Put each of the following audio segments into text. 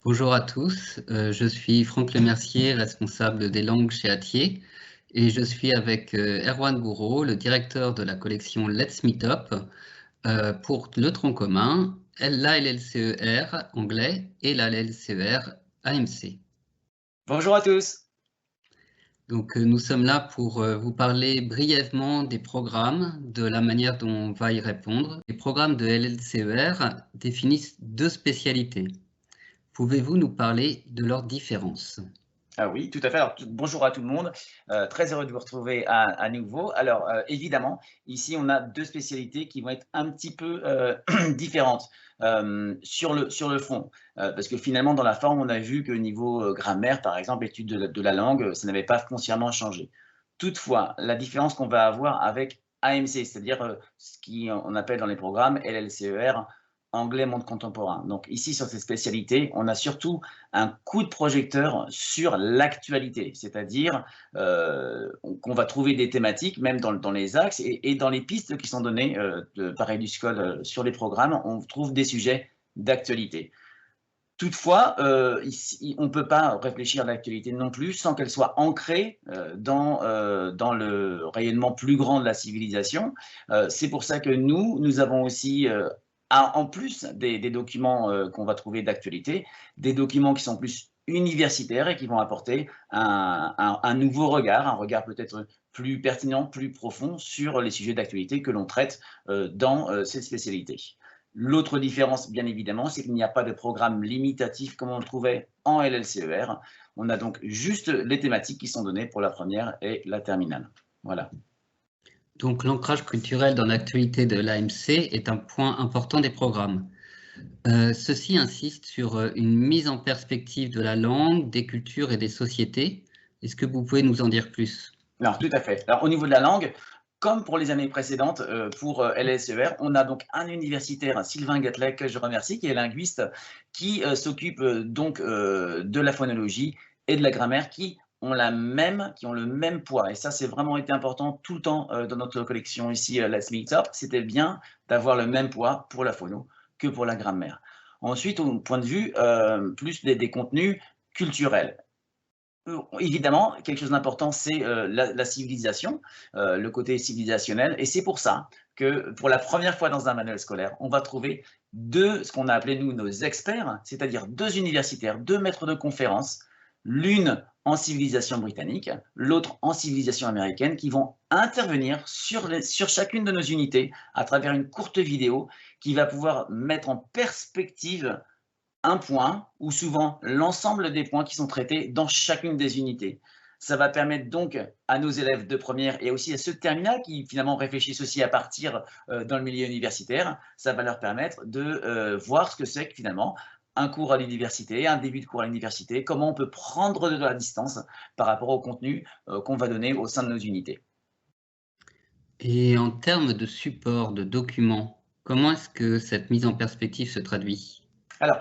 Bonjour à tous, je suis Franck Lemercier, responsable des langues chez Hatier, et je suis avec Erwan Gouraud, le directeur de la collection Let's Meet Up, pour le tronc commun, la LLCER anglais et la LLCER AMC. Bonjour à tous. Donc nous sommes là pour vous parler brièvement des programmes, de la manière dont on va y répondre. Les programmes de LLCER définissent deux spécialités. Pouvez-vous nous parler de leurs différences? Ah oui, tout à fait. Alors, bonjour à tout le monde. Très heureux de vous retrouver à nouveau. Alors, évidemment, ici, on a deux spécialités qui vont être un petit peu différentes sur le fond. Parce que finalement, dans la forme, on a vu que niveau grammaire, par exemple, étude de la langue, ça n'avait pas foncièrement changé. Toutefois, la différence qu'on va avoir avec AMC, c'est-à-dire ce qu'on appelle dans les programmes LLCER, anglais monde contemporain. Donc ici, sur ces spécialités, on a surtout un coup de projecteur sur l'actualité, c'est-à-dire qu'on va trouver des thématiques, même dans les axes et dans les pistes qui sont données par EduSchool sur les programmes, on trouve des sujets d'actualité. Toutefois, ici, on ne peut pas réfléchir à l'actualité non plus sans qu'elle soit ancrée dans le rayonnement plus grand de la civilisation. C'est pour ça que nous avons aussi, en plus des documents qu'on va trouver d'actualité, des documents qui sont plus universitaires et qui vont apporter un nouveau regard, un regard peut-être plus pertinent, plus profond sur les sujets d'actualité que l'on traite dans cette spécialité. L'autre différence, bien évidemment, c'est qu'il n'y a pas de programme limitatif comme on le trouvait en LLCER. On a donc juste les thématiques qui sont données pour la première et la terminale. Voilà. Donc l'ancrage culturel dans l'actualité de l'AMC est un point important des programmes. Ceci insiste sur une mise en perspective de la langue, des cultures et des sociétés. Est-ce que vous pouvez nous en dire plus? Alors, tout à fait. Alors, au niveau de la langue, comme pour les années précédentes, pour LSER, on a donc un universitaire, Sylvain Gatlec, que je remercie, qui est linguiste, qui s'occupe donc de la phonologie et de la grammaire, qui ont le même poids. Et ça, c'est vraiment été important tout le temps dans notre collection ici, Let's Meet Up. C'était bien d'avoir le même poids pour la phono que pour la grammaire. Ensuite, au point de vue plus des contenus culturels. Évidemment, quelque chose d'important, c'est la civilisation, le côté civilisationnel. Et c'est pour ça que pour la première fois dans un manuel scolaire, on va trouver ce qu'on a appelé nous nos experts, c'est-à-dire deux universitaires, deux maîtres de conférences, l'une en civilisation britannique, l'autre en civilisation américaine, qui vont intervenir sur chacune de nos unités à travers une courte vidéo qui va pouvoir mettre en perspective un point ou souvent l'ensemble des points qui sont traités dans chacune des unités. Ça va permettre donc à nos élèves de première et aussi à ceux de terminale qui finalement réfléchissent aussi à partir dans le milieu universitaire, ça va leur permettre de voir ce que c'est que finalement un cours à l'université, un début de cours à l'université, comment on peut prendre de la distance par rapport au contenu qu'on va donner au sein de nos unités. Et en termes de support, de documents, comment est-ce que cette mise en perspective se traduit? Alors,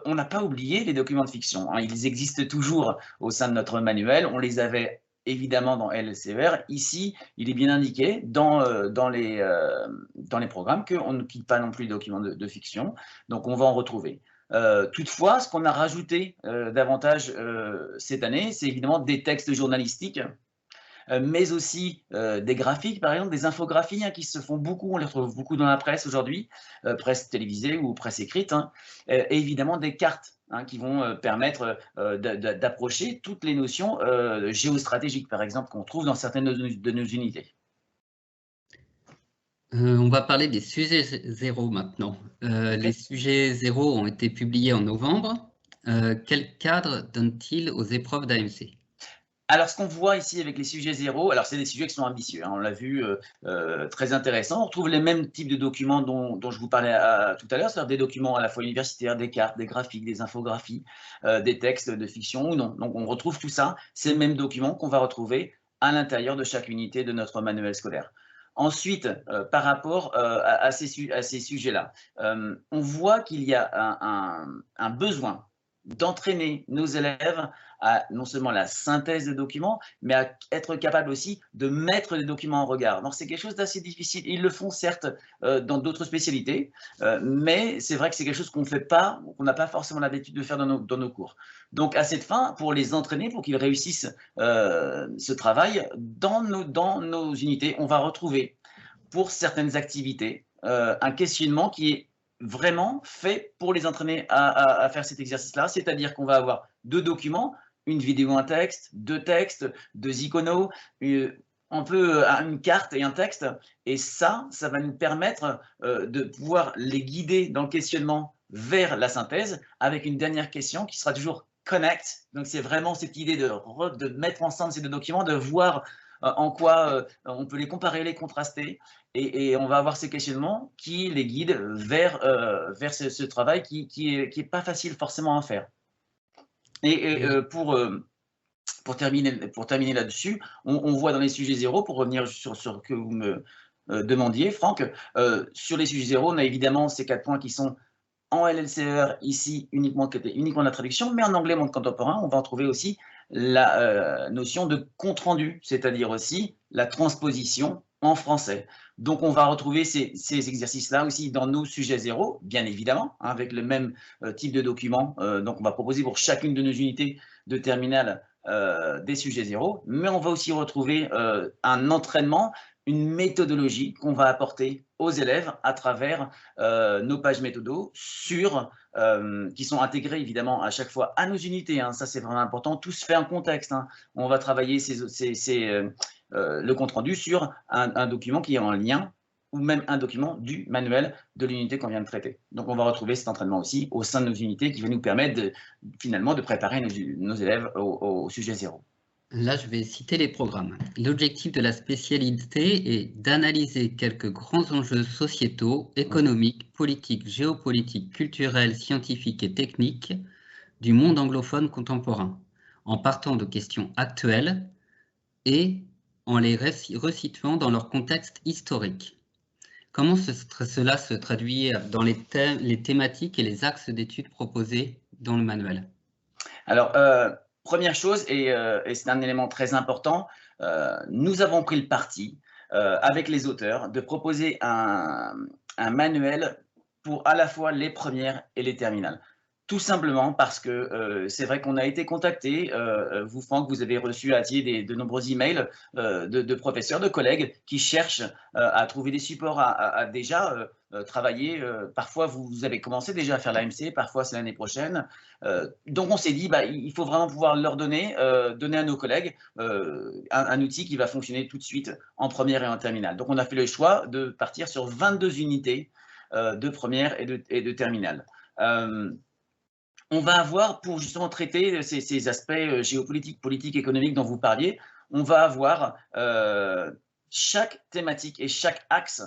on n'a pas oublié les documents de fiction, hein. Ils existent toujours au sein de notre manuel. On les avait évidemment dans LCR. Ici, il est bien indiqué dans les programmes qu'on ne quitte pas non plus les documents de fiction. Donc, on va en retrouver. Toutefois, ce qu'on a rajouté davantage cette année, c'est évidemment des textes journalistiques mais aussi des graphiques, par exemple, des infographies qui se font beaucoup, on les retrouve beaucoup dans la presse aujourd'hui, presse télévisée ou presse écrite, et évidemment des cartes qui vont permettre d'approcher toutes les notions géostratégiques, par exemple, qu'on trouve dans certaines de nos unités. On va parler des sujets zéro maintenant. Les sujets zéro ont été publiés en novembre. Quel cadre donne-t-il aux épreuves d'AMC? Alors, ce qu'on voit ici avec les sujets zéro, alors c'est des sujets qui sont ambitieux, on l'a vu, très intéressants. On retrouve les mêmes types de documents dont je vous parlais tout à l'heure, c'est-à-dire des documents à la fois universitaires, des cartes, des graphiques, des infographies, des textes de fiction ou non. Donc on retrouve tout ça, ces mêmes documents qu'on va retrouver à l'intérieur de chaque unité de notre manuel scolaire. Ensuite, par rapport à ces sujets-là, on voit qu'il y a un besoin d'entraîner nos élèves à non seulement la synthèse de documents, mais à être capable aussi de mettre des documents en regard. Donc c'est quelque chose d'assez difficile. Ils le font certes dans d'autres spécialités, mais c'est vrai que c'est quelque chose qu'on ne fait pas, qu'on n'a pas forcément l'habitude de faire dans nos cours. Donc à cette fin, pour les entraîner, pour qu'ils réussissent ce travail, dans nos unités, on va retrouver pour certaines activités un questionnement qui est vraiment fait pour les entraîner à faire cet exercice-là, c'est-à-dire qu'on va avoir 2 documents, une vidéo, un texte, 2 textes, 2 iconos, un peu une carte et un texte, et ça va nous permettre de pouvoir les guider dans le questionnement vers la synthèse, avec une dernière question qui sera toujours connect. Donc c'est vraiment cette idée de mettre ensemble ces 2 documents, de voir en quoi on peut les comparer, les contraster, et on va avoir ces questionnements qui les guident vers ce travail qui est pas facile forcément à faire. Et pour terminer là-dessus, on voit dans les sujets zéro, pour revenir sur ce que vous me demandiez, Franck, sur les sujets zéro, on a évidemment ces 4 points qui sont en LLCR, ici uniquement la traduction, mais en anglais monde contemporain, on va en trouver aussi la notion de compte-rendu, c'est-à-dire aussi la transposition en français. Donc on va retrouver ces exercices-là aussi dans nos sujets zéro, bien évidemment, hein, avec le même type de document. Donc on va proposer pour chacune de nos unités de terminale des sujets zéro, mais on va aussi retrouver un entraînement, une méthodologie qu'on va apporter aux élèves à travers nos pages méthodo qui sont intégrées évidemment à chaque fois à nos unités, hein, ça c'est vraiment important, tout se fait en contexte, hein. On va travailler le compte-rendu sur un document qui est en lien ou même un document du manuel de l'unité qu'on vient de traiter. Donc on va retrouver cet entraînement aussi au sein de nos unités qui va nous permettre finalement de préparer nos élèves au sujet zéro. Là, je vais citer les programmes. L'objectif de la spécialité est d'analyser quelques grands enjeux sociétaux, économiques, politiques, géopolitiques, culturels, scientifiques et techniques du monde anglophone contemporain, en partant de questions actuelles et en les resituant dans leur contexte historique. Comment cela se traduit dans les thématiques et les axes d'études proposés dans le manuel? Alors, première chose, et c'est un élément très important, nous avons pris le parti, avec les auteurs, de proposer un manuel pour à la fois les premières et les terminales. Tout simplement parce que c'est vrai qu'on a été contacté, vous Franck, vous avez reçu à Thiers de nombreux emails de professeurs, de collègues qui cherchent à trouver des supports à déjà travailler. Parfois, vous avez commencé déjà à faire l'AMC, parfois c'est l'année prochaine. Donc on s'est dit, il faut vraiment pouvoir leur donner à nos collègues un outil qui va fonctionner tout de suite en première et en terminale. Donc on a fait le choix de partir sur 22 unités de première et de terminale. On va avoir, pour justement traiter ces aspects géopolitiques, politiques, économiques dont vous parliez, on va avoir chaque thématique et chaque axe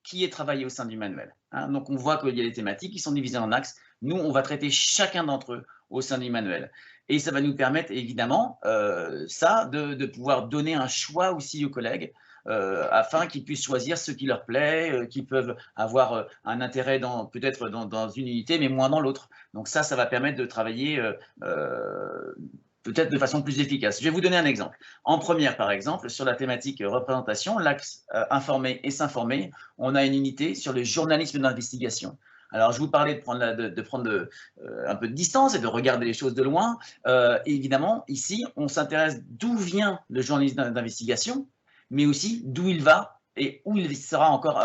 qui est travaillé au sein du manuel, hein. Donc on voit qu'il y a des thématiques qui sont divisées en axes. Nous, on va traiter chacun d'entre eux au sein du manuel. Et ça va nous permettre évidemment de pouvoir donner un choix aussi aux collègues, afin qu'ils puissent choisir ce qui leur plaît, qu'ils peuvent avoir un intérêt peut-être dans une unité, mais moins dans l'autre. Donc ça va permettre de travailler peut-être de façon plus efficace. Je vais vous donner un exemple. En première, par exemple, sur la thématique représentation, l'axe informer et s'informer, on a une unité sur le journalisme d'investigation. Alors, je vous parlais de prendre un peu de distance et de regarder les choses de loin. Et évidemment, ici, on s'intéresse d'où vient le journalisme d'investigation, mais aussi d'où il va et où il sera encore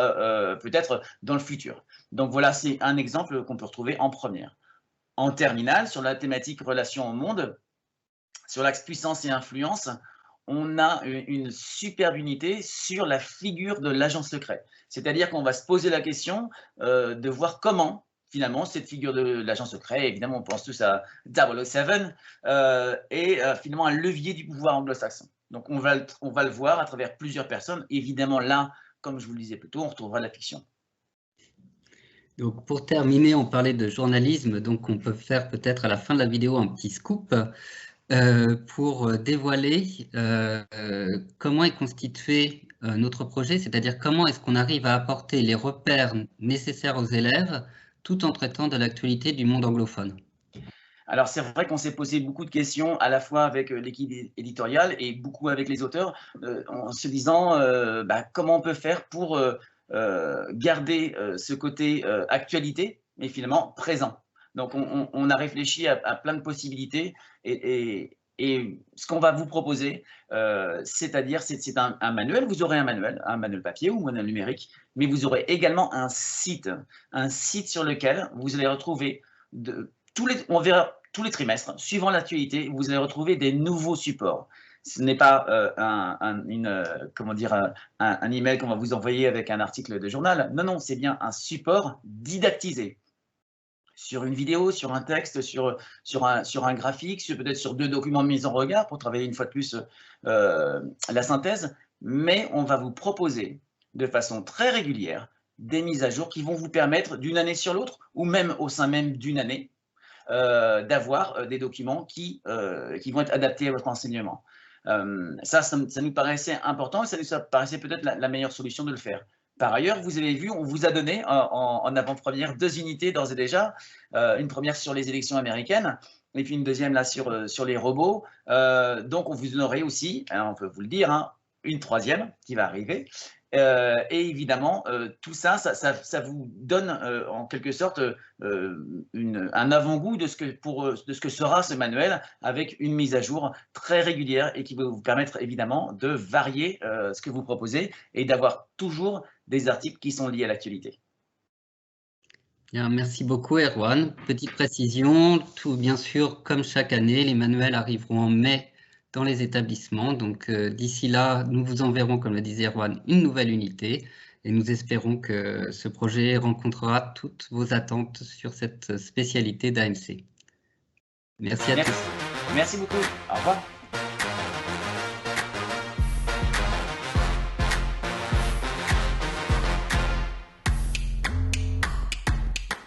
peut-être dans le futur. Donc voilà, c'est un exemple qu'on peut retrouver en première. En terminale, sur la thématique relation au monde, sur l'axe puissance et influence, on a une superbe unité sur la figure de l'agent secret. C'est-à-dire qu'on va se poser la question de voir comment, finalement, cette figure de l'agent secret, évidemment, on pense tous à 007, est finalement un levier du pouvoir anglo-saxon. Donc, on va le voir à travers plusieurs personnes. Évidemment, là, comme je vous le disais plus tôt, on retrouvera la fiction. Donc, pour terminer, on parlait de journalisme, donc on peut faire peut-être à la fin de la vidéo un petit scoop pour dévoiler comment est constitué notre projet, c'est-à-dire comment est-ce qu'on arrive à apporter les repères nécessaires aux élèves tout en traitant de l'actualité du monde anglophone. Alors, c'est vrai qu'on s'est posé beaucoup de questions, à la fois avec l'équipe éditoriale et beaucoup avec les auteurs, en se disant comment on peut faire pour garder ce côté actualité, mais finalement présent. Donc, on a réfléchi à plein de possibilités et ce qu'on va vous proposer, c'est-à-dire, c'est un manuel. Vous aurez un manuel papier ou un manuel numérique, mais vous aurez également un site sur lequel vous allez retrouver on verra tous les trimestres, suivant l'actualité, vous allez retrouver des nouveaux supports. Ce n'est pas un email qu'on va vous envoyer avec un article de journal. Non, non, c'est bien un support didactisé sur une vidéo, sur un texte, sur un graphique, peut-être sur 2 documents mis en regard pour travailler une fois de plus la synthèse. Mais on va vous proposer de façon très régulière des mises à jour qui vont vous permettre d'une année sur l'autre, ou même au sein même d'une année, d'avoir des documents qui vont être adaptés à votre enseignement. Ça nous paraissait important et ça nous paraissait peut-être la meilleure solution de le faire. Par ailleurs, vous avez vu, on vous a donné en avant-première 2 unités d'ores et déjà, une première sur les élections américaines et puis une deuxième là sur les robots. Donc, on vous en aurait aussi, on peut vous le dire, hein, une troisième qui va arriver. Et évidemment, tout ça vous donne en quelque sorte un avant-goût de ce que sera ce manuel, avec une mise à jour très régulière et qui va vous permettre évidemment de varier ce que vous proposez et d'avoir toujours des articles qui sont liés à l'actualité. Bien, merci beaucoup Erwan. Petite précision, bien sûr, comme chaque année, les manuels arriveront en mai dans les établissements. Donc d'ici là, nous vous enverrons, comme le disait Erwan, une nouvelle unité et nous espérons que ce projet rencontrera toutes vos attentes sur cette spécialité d'AMC. Merci à tous. Merci beaucoup. Au revoir.